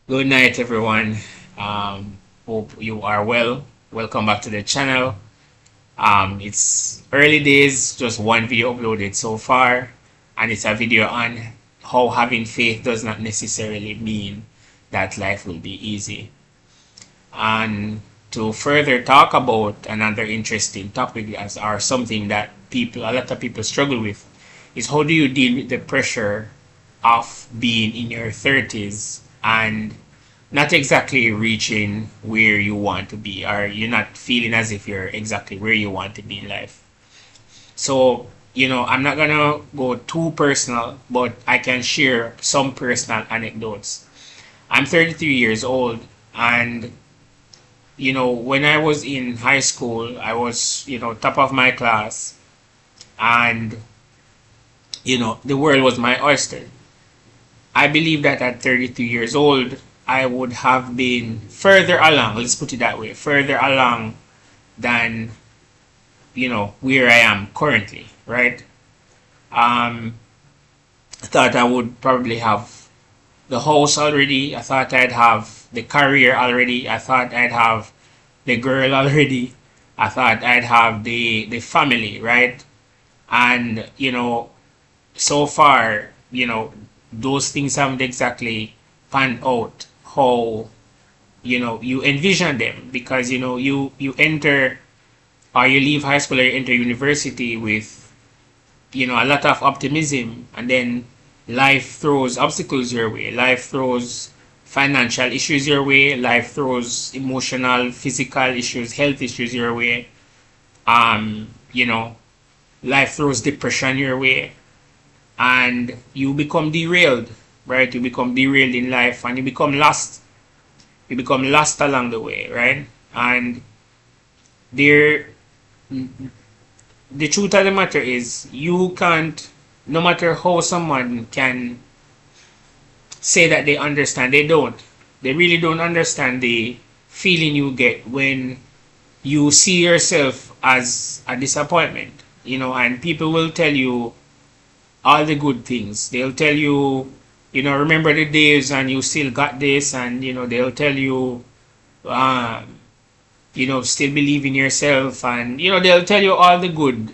Good night, everyone. Hope you are well. Welcome back to the channel. It's early days, just one video uploaded so far, and it's a video on how having faith does not necessarily mean that life will be easy. And to further talk about another interesting topic or something that a lot of people struggle with, is how do you deal with the pressure of being in your 30s and not exactly reaching where you want to be, or you're not feeling as if you're exactly where you want to be in life. So, I'm not gonna go too personal, but I can share some personal anecdotes. I'm 33 years old, and when I was in high school, I was, top of my class, and the world was my oyster. I believe that at 32 years old, I would have been further along, let's put it that way, further along than, where I am currently, right? I thought I would probably have the house already. I thought I'd have the career already. I thought I'd have the girl already. I thought I'd have the family, right? And, so far, those things haven't exactly panned out how you envision them, because you enter, or you leave high school or you enter university with a lot of optimism, and then life throws obstacles your way. Life throws financial issues your way. Life throws emotional, physical issues, health issues your way. um you know Life throws depression your way, and you become derailed, right? You become derailed in life, and you become lost. You become lost along the way, right? And there, the truth of the matter is, you can't, no matter how someone can say that they understand, they don't. They really don't understand the feeling you get when you see yourself as a disappointment, and people will tell you all the good things. They'll tell you, remember the days and you still got this, and they'll tell you, um, still believe in yourself, and they'll tell you all the good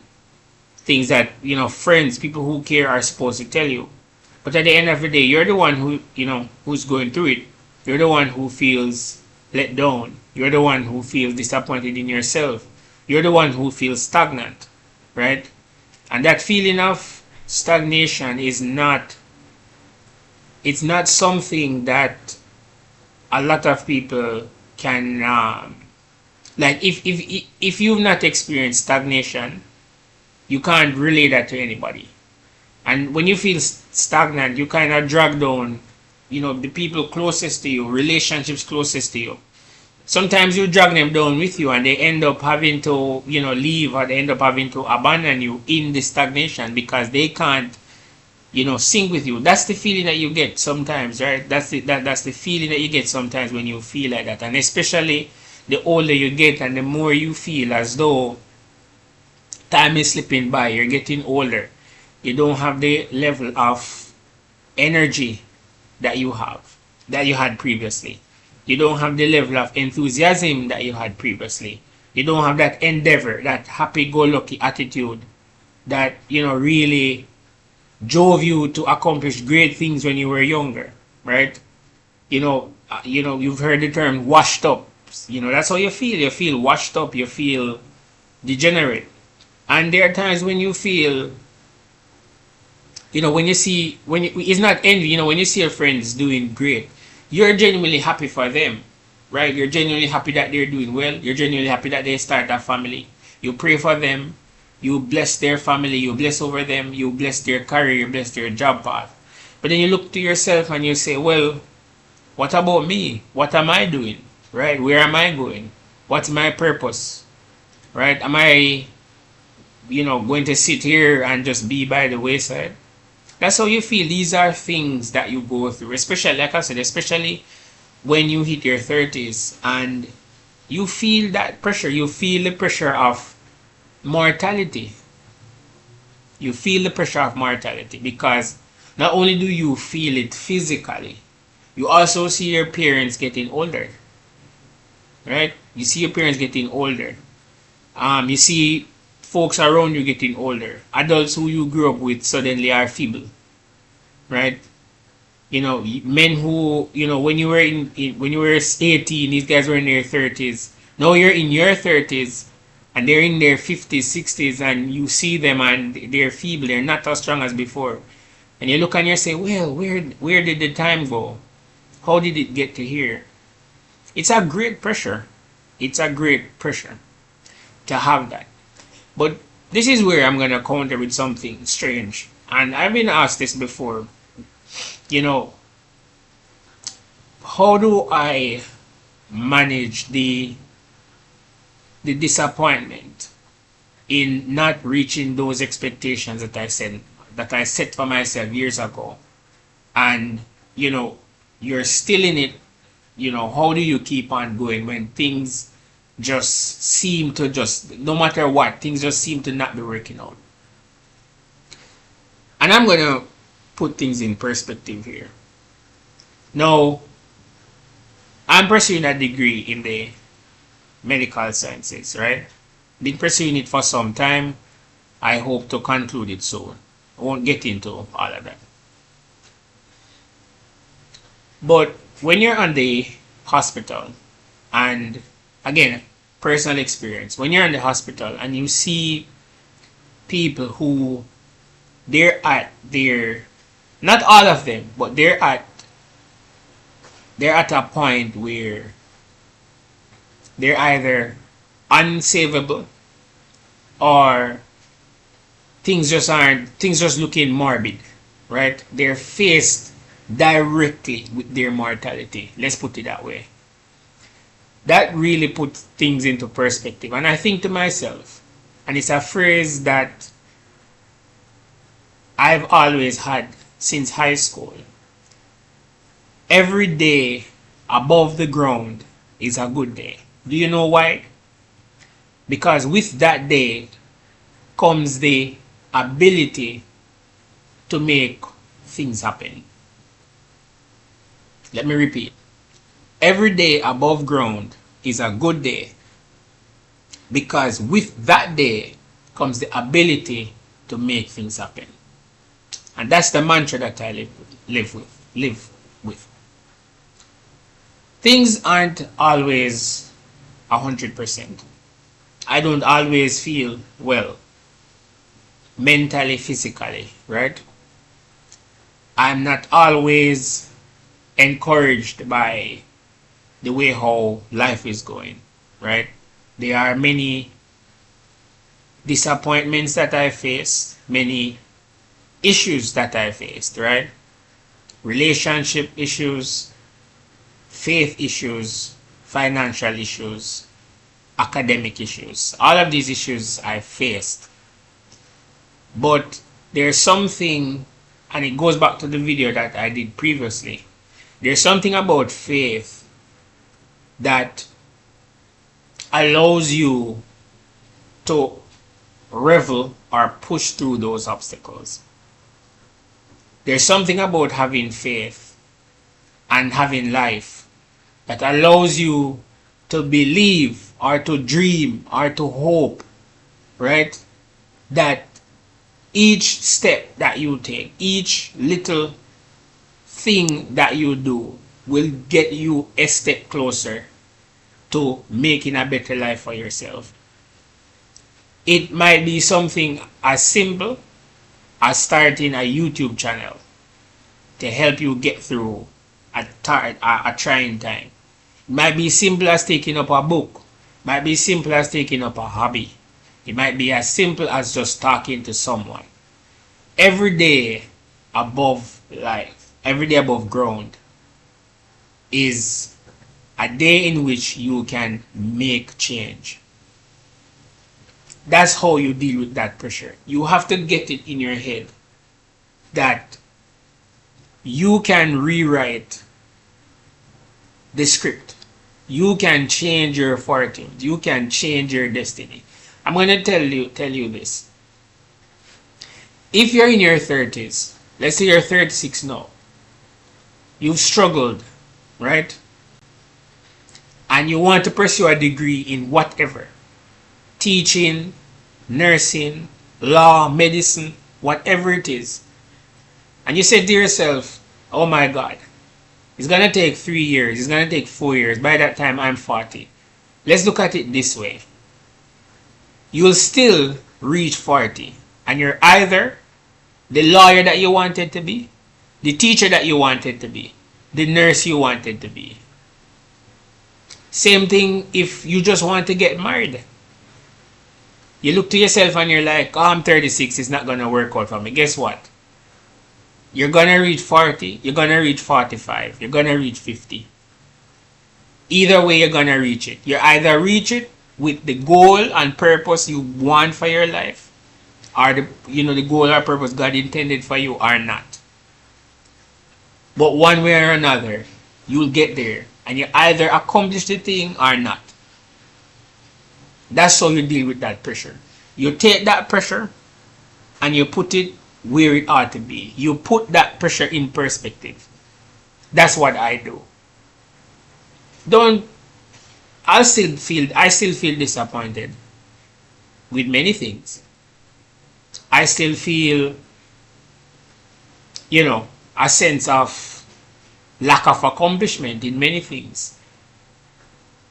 things that friends, people who care, are supposed to tell you. But at the end of the day, you're the one who's going through it. You're the one who feels let down. You're the one who feels disappointed in yourself. You're the one who feels stagnant, right? And that feeling of stagnation is not, it's not something that a lot of people can, like, if you've not experienced stagnation, you can't relate that to anybody. And when you feel stagnant, you kind of drag down, the people closest to you, relationships closest to you. Sometimes you drag them down with you, and they end up having to, leave, or they end up having to abandon you in the stagnation because they can't, sync with you. That's the feeling that you get sometimes, right? That's the feeling that you get sometimes when you feel like that. And especially the older you get and the more you feel as though time is slipping by, you're getting older. You don't have the level of energy that you had previously. You don't have the level of enthusiasm that you had previously. You don't have that endeavor, that happy-go-lucky attitude that really drove you to accomplish great things when you were younger, right? You've heard the term washed up. That's how you feel. You feel washed up. You feel degenerate. And there are times when you feel, it's not envy. When you see your friends doing great, you're genuinely happy for them, right? You're genuinely happy that they're doing well. You're genuinely happy that they start a family. You pray for them. You bless their family. You bless over them. You bless their career. You bless their job path. But then you look to yourself and you say, well, what about me? What am I doing, right? Where am I going? What's my purpose, right? Am I, going to sit here and just be by the wayside? That's how you feel. These are things that you go through, especially, like I said, especially when you hit your 30s and you feel that pressure. You feel the pressure of mortality. You feel the pressure of mortality because not only do you feel it physically, You also see your parents getting older, right? You see your parents getting older. You see folks around you getting older. Adults who you grew up with suddenly are feeble, right? Men who, when you were when you were 18, these guys were in their 30s. Now you're in your 30s and they're in their 50s, 60s, and you see them and they're feeble, they're not as strong as before. And you look and you say, well, where did the time go? How did it get to here? It's a great pressure. It's a great pressure to have that. But this is where I'm going to counter with something strange. And I've been asked this before. How do I manage the disappointment in not reaching those expectations that I set for myself years ago? And you're still in it. How do you keep on going when things just seem to, no matter what, things just seem to not be working out? And I'm going to put things in perspective here. Now, I'm pursuing a degree in the medical sciences, right? Been pursuing it for some time. I hope to conclude it soon. I won't get into all of that. But when you're on the hospital, and again, personal experience, when you're in the hospital and you see people who not all of them, but they're at a point where they're either unsavable or things just looking morbid, right? They're faced directly with their mortality. Let's put it that way. That really puts things into perspective. And I think to myself, and it's a phrase that I've always had since high school, every day above the ground is a good day. Do you know why? Because with that day comes the ability to make things happen. Let me repeat. Every day above ground is a good day, because with that day comes the ability to make things happen. And that's the mantra that I live with. Things aren't always 100%. I don't always feel well, mentally, physically, right? I'm not always encouraged by the way how life is going, right? There are many disappointments that I face, many issues that I faced, right? Relationship issues, faith issues, financial issues, academic issues. All of these issues I faced. But there's something, and it goes back to the video that I did previously. There's something about faith that allows you to revel or push through those obstacles. There's something about having faith and having life that allows you to believe or to dream or to hope, right? That each step that you take, each little thing that you do will get you a step closer to making a better life for yourself. It might be something as simple as starting a YouTube channel to help you get through a trying time. It might be simple as taking up a book. It might be simple as taking up a hobby. It might be as simple as just talking to someone. Every day above life, every day above ground is a day in which you can make change. That's how you deal with that pressure. You have to get it in your head that you can rewrite the script. You can change your fortune. You can change your destiny. I'm going to tell you this. If you're in your 30s, let's say you're 36 now, you've struggled right? And you want to pursue a degree in whatever, teaching, nursing, law, medicine, whatever it is. And you say to yourself, oh my God, it's going to take 3 years, it's going to take 4 years. By that time, I'm 40. Let's look at it this way. You'll still reach 40. And you're either the lawyer that you wanted to be, the teacher that you wanted to be, the nurse you wanted to be. Same thing if you just want to get married. You look to yourself and you're like, oh, I'm 36, it's not going to work out for me. Guess what? You're going to reach 40, you're going to reach 45, you're going to reach 50. Either way, you're going to reach it. You either reach it with the goal and purpose you want for your life, or the goal or purpose God intended for you, or not. But one way or another, you'll get there. And you either accomplish the thing or not. That's how you deal with that pressure. You take that pressure and you put it where it ought to be. You put that pressure in perspective. That's what I do. I still feel disappointed with many things. I still feel, a sense of lack of accomplishment in many things.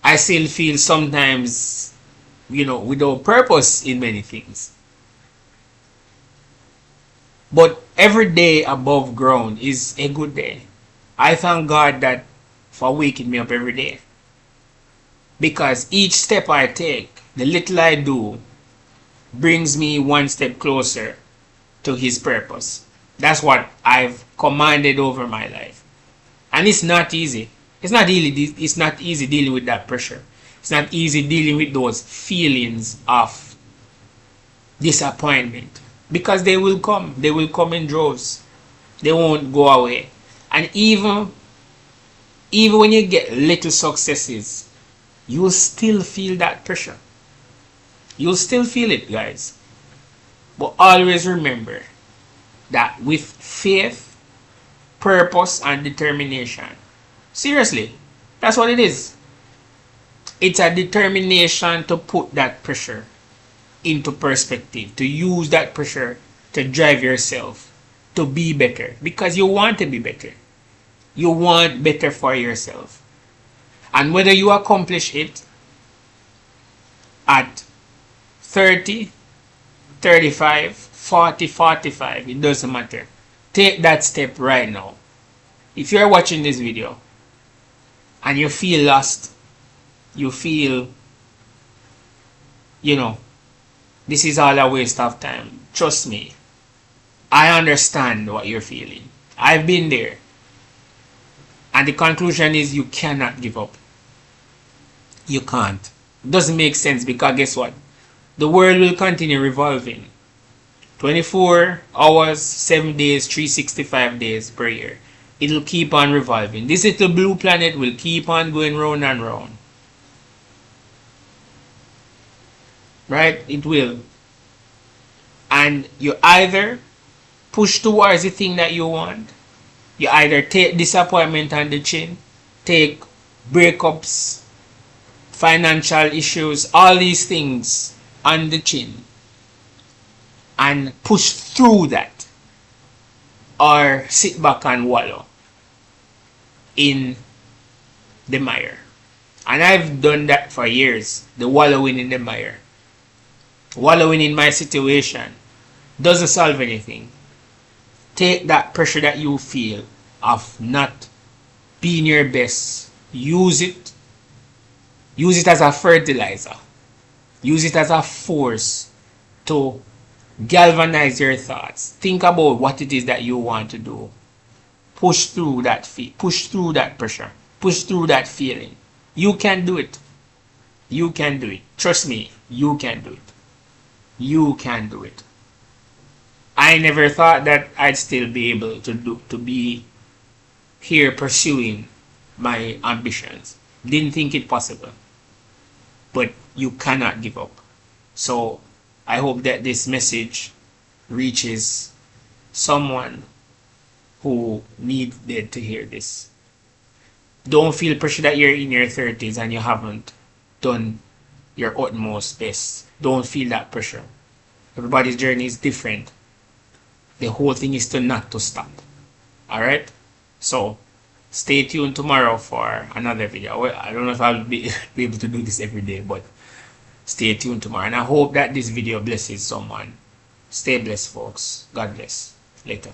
I still feel sometimes, without purpose in many things. But every day above ground is a good day. I thank God that for waking me up every day. Because each step I take, the little I do, brings me one step closer to His purpose. That's what I've commanded over my life. And it's not easy. It's not easy dealing with that pressure. It's not easy dealing with those feelings of disappointment. Because they will come. They will come in droves. They won't go away. And even when you get little successes, you will still feel that pressure. You'll still feel it, guys. But always remember that with faith, purpose, and determination, seriously, that's what it is. It's a determination to put that pressure into perspective, to use that pressure to drive yourself to be better, because you want to be better. You want better for yourself. And whether you accomplish it at 30, 35, 40, 45, it doesn't matter. Take that step right now. If you're watching this video and you feel lost, you feel, this is all a waste of time, trust me, I understand what you're feeling. I've been there. And the conclusion is you cannot give up. You can't. It doesn't make sense, because guess what? The world will continue revolving. 24 hours, 7 days, 365 days per year. It'll keep on revolving. This little blue planet will keep on going round and round. Right? It will. And you either push towards the thing that you want. You either take disappointment on the chin, take breakups, financial issues, all these things on the chin, and push through that, or sit back and wallow in the mire. And I've done that for years, the wallowing in the mire. Wallowing in my situation doesn't solve anything. Take that pressure that you feel of not being your best, use it as a fertilizer, use it as a force to galvanize your thoughts. Think about what it is that you want to do. Push through that push through that pressure, push through that feeling. You can do it. You can do it. Trust me, you can do it. You can do it. I never thought that I'd still be able to be here pursuing my ambitions. Didn't think it possible. But you cannot give up. So I hope that this message reaches someone who needed to hear this. Don't feel pressure that you're in your 30s and you haven't done your utmost best. Don't feel that pressure. Everybody's journey is different. The whole thing is to not to stop. Alright? So stay tuned tomorrow for another video. Well, I don't know if I'll be able to do this every day, but stay tuned tomorrow. And I hope that this video blesses someone. Stay blessed, folks. God bless. Later.